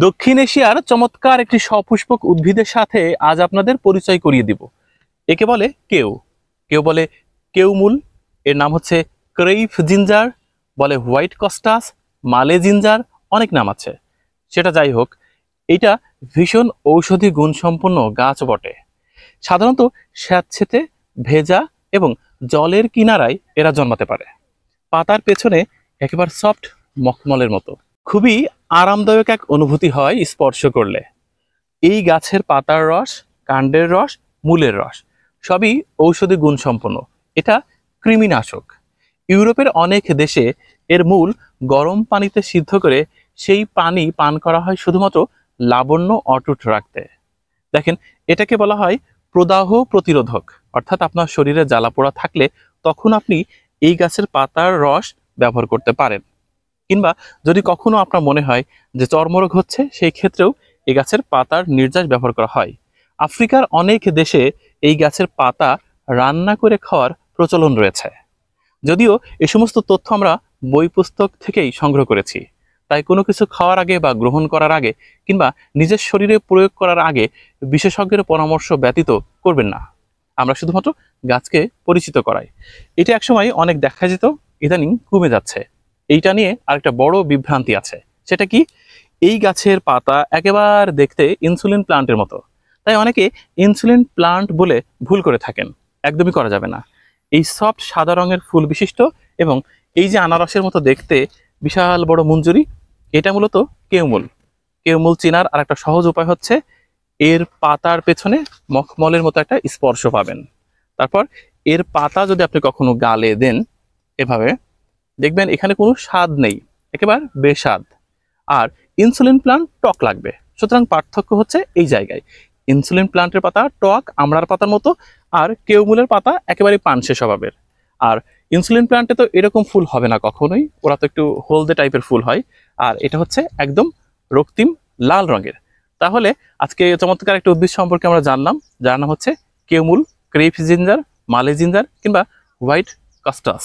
দক্ষিণ এশিয়ার চমৎকার একটি সপুষ্পক উদ্ভিদের সাথে আজ আপনাদের পরিচয় করিয়ে দিব। একে বলে কেউ, কেউ বলে কেউমূল, এর নাম হচ্ছে ক্রেইফ জিঞ্জার, বলে হোয়াইট কস্টাস, মালে জিঞ্জার, অনেক নাম আছে। সেটা যাই হোক, এটা ভীষণ ঔষধি গুণসম্পন্ন গাছ বটে। সাধারণত স্যাঁতসেঁতে, ভেজা এবং জলের কিনারায় এরা জন্মাতে পারে। পাতার পেছনে একেবারে সফট মখমলের মতো, খুবই আরামদায়ক এক অনুভূতি হয় স্পর্শ করলে। এই গাছের পাতার রস, কাণ্ডের রস, মূলের রস সবই ঔষধি গুণসম্পন্ন। এটা কৃমিনাশক। ইউরোপের অনেক দেশে এর মূল গরম পানিতে সিদ্ধ করে সেই পানি পান করা হয় শুধুমাত্র লাবণ্য অটুট রাখতে। দেখেন, এটাকে বলা হয় প্রদাহ প্রতিরোধক। অর্থাৎ আপনার শরীরে জ্বালাপোড়া থাকলে তখন আপনি এই গাছের পাতার রস ব্যবহার করতে পারেন। কিংবা যদি কখনো আপনার মনে হয় যে চর্মরোগ হচ্ছে, সেই ক্ষেত্রেও এই গাছের পাতার নির্যাস ব্যবহার করা হয়। আফ্রিকার অনেক দেশে এই গাছের পাতা রান্না করে খাওয়ার প্রচলন রয়েছে। যদিও এ সমস্ত তথ্য আমরা বই পুস্তক থেকেই সংগ্রহ করেছি, তাই কোনো কিছু খাওয়ার আগে বা গ্রহণ করার আগে কিংবা নিজের শরীরে প্রয়োগ করার আগে বিশেষজ্ঞের পরামর্শ ব্যতীত করবেন না। আমরা শুধুমাত্র গাছকে পরিচিত করাই। এটা একসময় অনেক দেখা যেত, ইদানিং কমে যাচ্ছে। এইটা নিয়ে আরেকটা বড় বিভ্রান্তি আছে। সেটা কি? এই গাছের পাতা একেবারে দেখতে ইনসুলিন প্লান্টের মতো, তাই অনেকে ইনসুলিন প্লান্ট বলে ভুল করে থাকেন। একদমই করা যাবে না। এই সফট সাদা রঙের ফুল বিশিষ্ট এবং এই যে আনারসের মতো দেখতে বিশাল বড় মঞ্জুরি, এটা মূলত কেউমূল। কেউমূল চেনার আর একটা সহজ উপায় হচ্ছে এর পাতার পেছনে মখমলের মতো একটা স্পর্শ পাবেন। তারপর এর পাতা যদি আপনি কখনো গালে দেন, এভাবে দেখবেন এখানে কোনো স্বাদ নেই, একেবারে বেস্বাদ। আর ইনসুলিন প্লান্ট টক লাগবে। সুতরাং পার্থক্য হচ্ছে এই জায়গায়। ইনসুলিন প্লান্টের পাতা টক আমড়ার পাতার মতো, আর কেউমূলের পাতা একেবারে পানসে স্বভাবের। আর ইনসুলিন প্লান্টে তো এরকম ফুল হবে না কখনোই, ওরা তো একটু হলদে টাইপের ফুল হয়। আর এটা হচ্ছে একদম রক্তিম লাল রঙের। তাহলে আজকে চমৎকার একটা উদ্ভিদ সম্পর্কে আমরা জানলাম, যার নাম হচ্ছে কেউমূল, ক্রেইফ জিঞ্জার, মালে জিঞ্জার কিংবা হোয়াইট কাস্টাস।